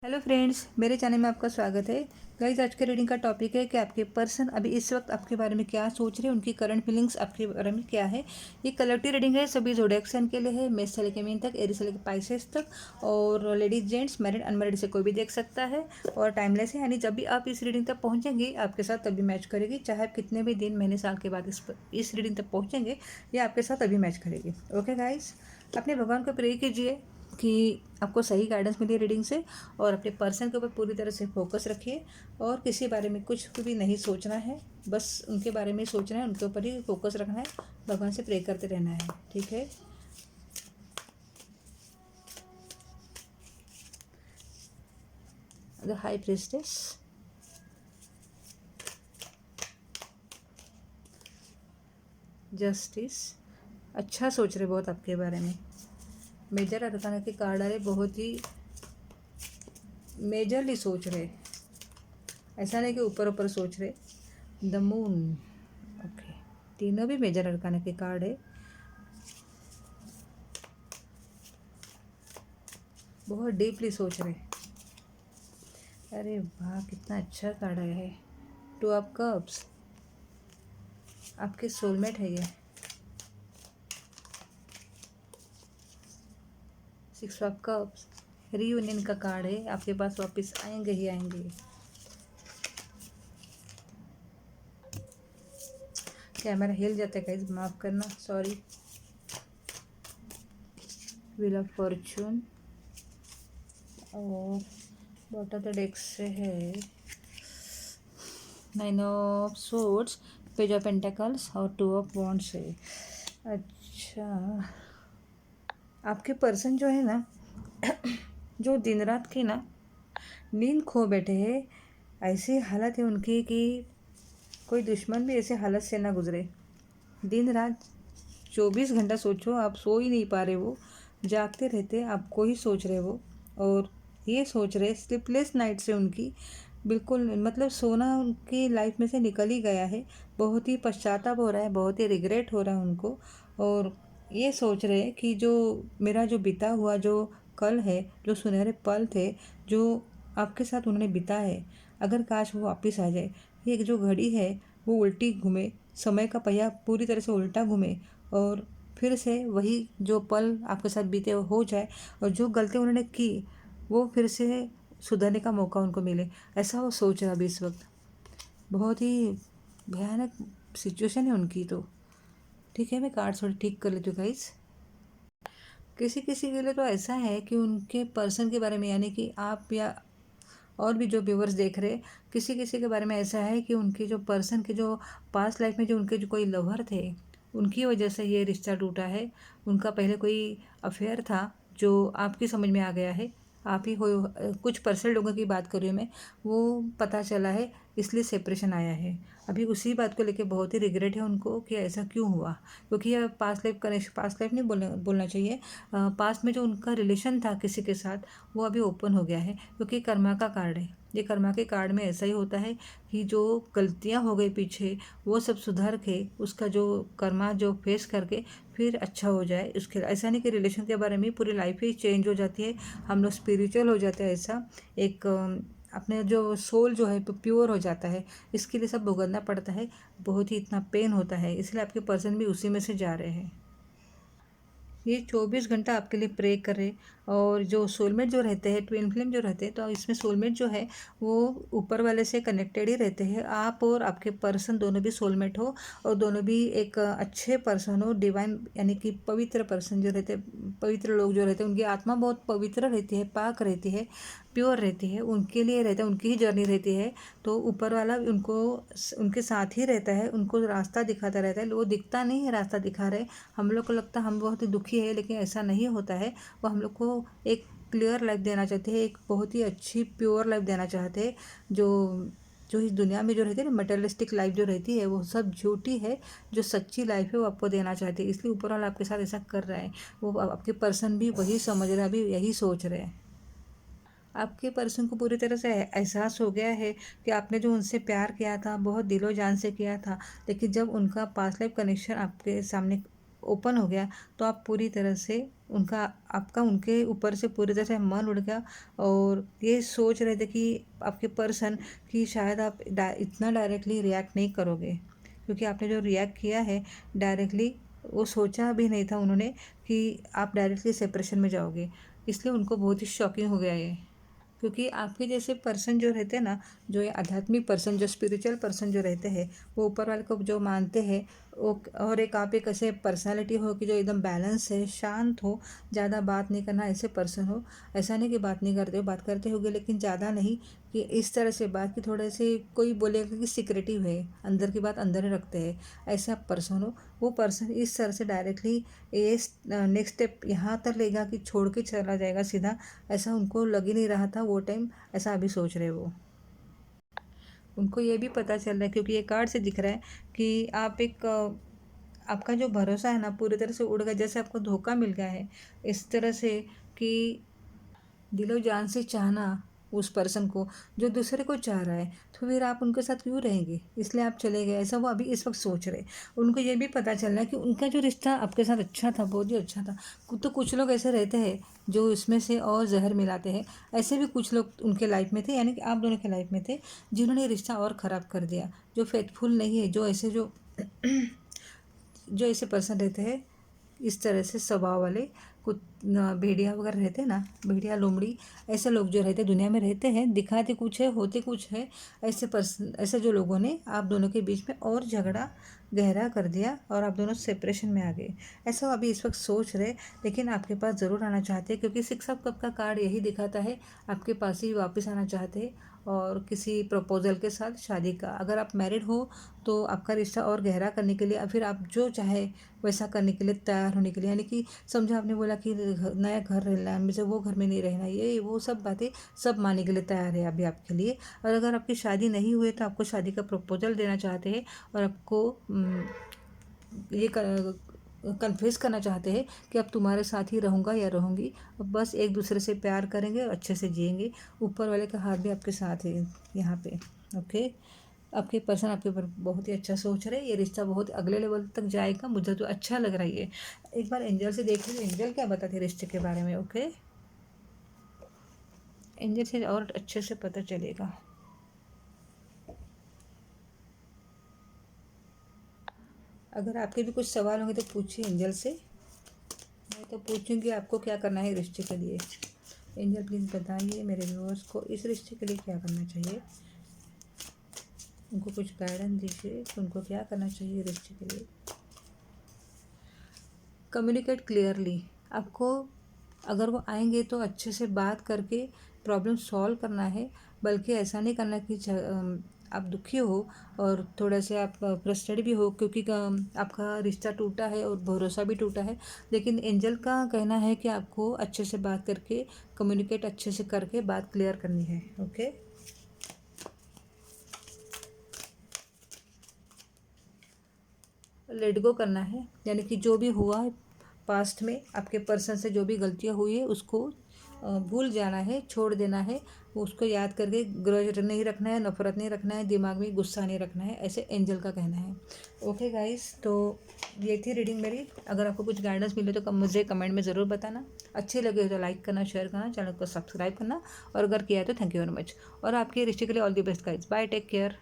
Hello friends, मेरे channel में आपका स्वागत है। गाइस, आज के रीडिंग का टॉपिक है कि आपके पर्सन अभी इस वक्त आपके बारे में क्या सोच रहे हैं, उनकी करंट फीलिंग्स आपके बारे में क्या है। ये कलेक्टिव रीडिंग है, सभी ज़ोडिएक साइन के लिए है, मेष से लेकर मीन तक, एरी से लेकर पाइसेस तक। और लेडीज जेंट्स मैरिड अनमैरिड से कोई भी देख सकता है और टाइमलेस है, यानी जब भी आप इस रीडिंग तक पहुँचेंगे आपके साथ तभी मैच करेगी, चाहे आप कितने भी दिन महीने साल के बाद इस रीडिंग तक पहुँचेंगे ये आपके साथ तभी मैच करेगी। ओके गाइस, अपने भगवान को प्रे कीजिए कि आपको सही गाइडेंस मिले रीडिंग से, और अपने पर्सन के ऊपर पूरी तरह से फोकस रखिए और किसी बारे में कुछ भी नहीं सोचना है, बस उनके बारे में सोचना है, उनके ऊपर ही फोकस रखना है, भगवान से प्रे करते रहना है। ठीक है। द हाई प्रीस्टेस, जस्टिस, अच्छा सोच रहे बहुत आपके बारे में। मेजर अरकाना के कार्ड आ रहे, बहुत ही मेजरली सोच रहे, ऐसा नहीं कि ऊपर ऊपर सोच रहे। द मून, ओके, तीनों भी मेजर अरकाना के कार्ड है। बहुत डीपली सोच रहे। अरे वाह, कितना अच्छा कार्ड आया है। टू ऑफ कप्स, आपके सोलमेट है ये। सिक्स ऑफ कप्स, रीयूनियन का कार्ड है, आपके पास वापस आएंगे ही आएंगे। कैमरा हिल जाता है गाइस, माफ़ करना, सॉरी। व्हील ऑफ फॉर्चून, और बॉटम ऑफ द डेक से है nine of swords, page of pentacles और टू ऑफ वॉन्ड्स है। अच्छा, आपके पर्सन जो है ना जो दिन रात की ना नींद खो बैठे हैं, ऐसी हालत है उनकी कि कोई दुश्मन भी ऐसे हालत से ना गुजरे। दिन रात 24 घंटा सोचो, आप सो ही नहीं पा रहे, वो जागते रहते, आपको ही सोच रहे वो, और ये सोच रहे, स्लीपलेस नाइट से उनकी बिल्कुल मतलब सोना उनकी लाइफ में से निकल ही गया है। बहुत ही पश्चाताप हो रहा है, बहुत ही रिग्रेट हो रहा है उनको, और ये सोच रहे हैं कि जो मेरा जो बीता हुआ जो कल है, जो सुनहरे पल थे जो आपके साथ उन्होंने बिताए, अगर काश वो वापस आ जाए। ये जो घड़ी है वो उल्टी घूमे, समय का पहिया पूरी तरह से उल्टा घूमे, और फिर से वही जो पल आपके साथ बीते वो हो जाए, और जो गलती उन्होंने की वो फिर से सुधरने का मौका उनको मिले, ऐसा वो सोच रहा अभी इस वक्त। बहुत ही भयानक सिचुएशन है उनकी तो। ठीक है, मैं कार्ड थोड़ी ठीक कर लेती हूँ गाइस। किसी किसी के लिए तो ऐसा है कि उनके पर्सन के बारे में, यानी कि आप या और भी जो व्यूवर्स देख रहे, किसी किसी के बारे में ऐसा है कि उनके जो पर्सन के जो पास्ट लाइफ में जो उनके जो कोई लवर थे, उनकी वजह से ये रिश्ता टूटा है। उनका पहले कोई अफेयर था जो आपकी समझ में आ गया है, आप ही हो, कुछ पर्सन लोगों की बात कर रही हूँ मैं, वो पता चला है, इसलिए सेपरेशन आया है। अभी उसी बात को लेके बहुत ही रिग्रेट है उनको कि ऐसा क्यों हुआ, क्योंकि यह past life connection, past life नहीं बोलना चाहिए, पास्ट में जो उनका रिलेशन था किसी के साथ वो अभी ओपन हो गया है, क्योंकि कर्मा का कार्ड है। ये कर्मा के कार्ड में ऐसा ही होता है कि जो गलतियां हो गई पीछे वो सब सुधर के, उसका जो कर्मा जो फेस करके फिर अच्छा हो जाए। उसके ऐसा नहीं कि रिलेशन के बारे में पूरी लाइफ ही चेंज हो जाती है, हम लोग स्पिरिचुअल हो जाते हैं, ऐसा एक अपने जो सोल जो है प्योर हो जाता है, इसके लिए सब भुगतना पड़ता है, बहुत ही इतना पेन होता है, इसलिए आपके पर्सन भी उसी में से जा रहे हैं। ये 24 घंटा आपके लिए प्रे करे। और जो सोलमेट जो रहते हैं, ट्विन फ्लेम जो रहते हैं, तो इसमें सोलमेट जो है वो ऊपर वाले से कनेक्टेड ही रहते हैं। आप और आपके पर्सन दोनों भी सोलमेट हो, और दोनों भी एक अच्छे पर्सन हो, डिवाइन यानी कि पवित्र पर्सन जो रहते हैं, पवित्र लोग जो रहते हैं, उनकी आत्मा बहुत पवित्र रहती है, पाक रहती है, प्योर रहती है, उनके लिए रहता है, उनकी ही जर्नी रहती है। तो ऊपर वाला उनको उनके साथ ही रहता है, उनको रास्ता दिखाता रहता है। वो दिखता नहीं है रास्ता दिखा रहे, हम लोग को लगता है हम बहुत ही दुखी है, लेकिन ऐसा नहीं होता है। वो हम लोग को एक क्लियर लाइफ देना चाहते हैं, एक बहुत ही अच्छी प्योर लाइफ देना चाहते हैं। जो जो इस दुनिया में जो रहती है ना, मटेरियलिस्टिक लाइफ जो रहती है वो सब झूठी है, जो सच्ची लाइफ है वो आपको देना चाहते हैं, इसलिए ऊपर वाला आपके साथ ऐसा कर रहा है। वो आपके पर्सन भी वही समझ रहे हैं, अभी यही सोच रहे हैं। आपके पर्सन को पूरी तरह से एहसास हो गया है कि आपने जो उनसे प्यार किया था बहुत दिलो जान से किया था, लेकिन जब उनका पास्ट लाइफ कनेक्शन आपके सामने ओपन हो गया तो आप पूरी तरह से उनका आपका उनके ऊपर से पूरी तरह से मन उड़ गया और ये सोच रहे थे कि आपके पर्सन कि शायद आप इतना डायरेक्टली रिएक्ट नहीं करोगे, क्योंकि आपने जो रिएक्ट किया है डायरेक्टली, वो सोचा भी नहीं था उन्होंने कि आप डायरेक्टली सेपरेशन में जाओगे। इसलिए उनको बहुत ही शॉकिंग हो गया ये, क्योंकि आपके जैसे पर्सन जो रहते हैं ना, जो ये आध्यात्मिक पर्सन, जो स्पिरिचुअल पर्सन जो रहते हैं, वो ऊपर वाले को जो मानते हैं वो, और एक आप एक ऐसे पर्सनालिटी हो कि जो एकदम बैलेंस है, शांत हो, ज़्यादा बात नहीं करना ऐसे पर्सन हो। ऐसा नहीं कि बात नहीं करते हो, बात करते होगे लेकिन ज़्यादा नहीं कि इस तरह से बात कि थोड़े से कोई बोलेगा कि सिक्रेटिव है, अंदर की बात अंदर ही रखते हैं, ऐसा पर्सन हो। वो पर्सन इस तरह से डायरेक्टली ये नेक्स्ट स्टेप यहाँ तक लेगा कि छोड़ के चला जाएगा सीधा, ऐसा उनको लग ही नहीं रहा था वो टाइम, ऐसा अभी सोच रहे वो। उनको ये भी पता चल रहा है क्योंकि ये कार्ड से दिख रहा है कि आप एक आपका जो भरोसा है ना पूरी तरह से उड़ गया, जैसे आपको धोखा मिल गया है इस तरह से कि दिलो जान से चाहना उस पर्सन को जो दूसरे को चाह रहा है, तो फिर आप उनके साथ क्यों रहेंगे, इसलिए आप चले गए, ऐसा वो अभी इस वक्त सोच रहे। उनको ये भी पता चल रहा है कि उनका जो रिश्ता आपके साथ अच्छा था, बहुत ही अच्छा था। तो कुछ लोग ऐसे रहते हैं जो इसमें से और जहर मिलाते हैं, ऐसे भी कुछ लोग उनके लाइफ में थे, यानी कि आप दोनों के लाइफ में थे, जिन्होंने रिश्ता और ख़राब कर दिया, जो फेथफुल नहीं है, जो ऐसे जो ऐसे पर्सन रहते हैं इस तरह से स्वभाव वाले, कुछ भेड़िया वगैरह रहते हैं ना, भेड़िया लोमड़ी, ऐसे लोग जो रहते दुनिया में रहते हैं, दिखाते कुछ है होते कुछ है, ऐसे पर्सन, ऐसे जो लोगों ने आप दोनों के बीच में और झगड़ा गहरा कर दिया और आप दोनों सेपरेशन में आ गए, ऐसा वो अभी इस वक्त सोच रहे। लेकिन आपके पास ज़रूर आना चाहते हैं, क्योंकि 6 ऑफ कप का कार्ड यही दिखाता है, आपके पास ही वापस आना चाहते हैं और किसी प्रपोजल के साथ शादी का। अगर आप मैरिड हो तो आपका रिश्ता और गहरा करने के लिए, या फिर आप जो चाहे वैसा करने के लिए तैयार होने के लिए, यानी कि समझो आपने बोला कि नया घर रहना है मुझे, वो घर में नहीं रहना, ये वो सब बातें सब मानने के लिए तैयार है अभी आपके लिए। और अगर आपकी शादी नहीं हुई तो आपको शादी का प्रपोजल देना चाहते हैं और आपको ये कन्फेस करना चाहते हैं कि अब तुम्हारे साथ ही रहूँगा या रहूँगी, बस एक दूसरे से प्यार करेंगे और अच्छे से जिएंगे। ऊपर वाले का हाथ भी आपके साथ है यहाँ पे। ओके, आपके पर्सन आपके ऊपर बहुत ही अच्छा सोच रहे हैं, ये रिश्ता बहुत अगले लेवल तक जाएगा, मुझे तो अच्छा लग रहा है ये। एक बार एंजल से देख लीजिए एंजल क्या बताते हैं रिश्ते के बारे में। ओके, एंजल से और अच्छे से पता चलेगा। अगर आपके भी कुछ सवाल होंगे तो पूछिए एंजल से, मैं तो पूछूंगी आपको क्या करना है रिश्ते के लिए। एंजल प्लीज़ बताइए मेरे व्यूअर्स को इस रिश्ते के लिए क्या करना चाहिए, उनको कुछ गाइडेंस दीजिए कि उनको क्या करना चाहिए रिश्ते के लिए। कम्युनिकेट क्लियरली, आपको अगर वो आएंगे तो अच्छे से बात करके प्रॉब्लम सॉल्व करना है, बल्कि ऐसा नहीं करना कि आप दुखी हो और थोड़ा से आप फ्रस्ट्रेटेड भी हो, क्योंकि आपका रिश्ता टूटा है और भरोसा भी टूटा है। लेकिन एंजल का कहना है कि आपको अच्छे से बात करके, कम्युनिकेट अच्छे से करके बात क्लियर करनी है। ओके, लेट गो करना है, यानी कि जो भी हुआ है पास्ट में आपके पर्सन से, जो भी गलतियाँ हुई है उसको भूल जाना है, छोड़ देना है, उसको याद करके ग्रज नहीं रखना है, नफरत नहीं रखना है, दिमाग में गुस्सा नहीं रखना है, ऐसे एंजल का कहना है। ओके गाइस, तो ये थी रीडिंग मेरी। अगर आपको कुछ गाइडेंस मिले तो मुझे कमेंट में ज़रूर बताना, अच्छे लगे तो लाइक करना, शेयर करना, चैनल को सब्सक्राइब करना, और अगर किया है तो थैंक यू वेरी मच। और आपके रिश्ते के लिए all the best guys, bye, take care.